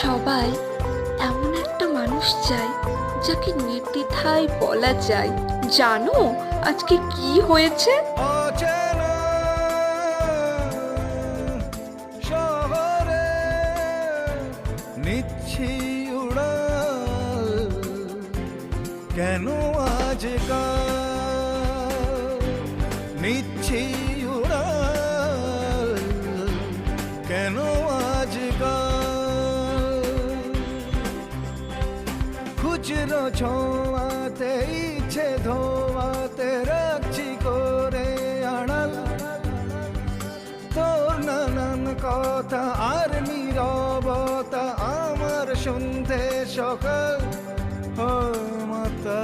সবাই এমন একটা মানুষ চায় যাকে নির্দ্বিধায় বলা যায়, জানো আজকে কি হয়েছে? অচেনা শহরে নিচ্ছি উড়াল, কেন আজকাল নিচ্ছি উড়াল, কেন আজকাল খুচরো ছোঁয়াতে ইচ্ছে ধোয়াতে রাখছি করে আড়াল, তোর নানান কথা আর নীরবতা আমার শুনতে সকাল মাতা।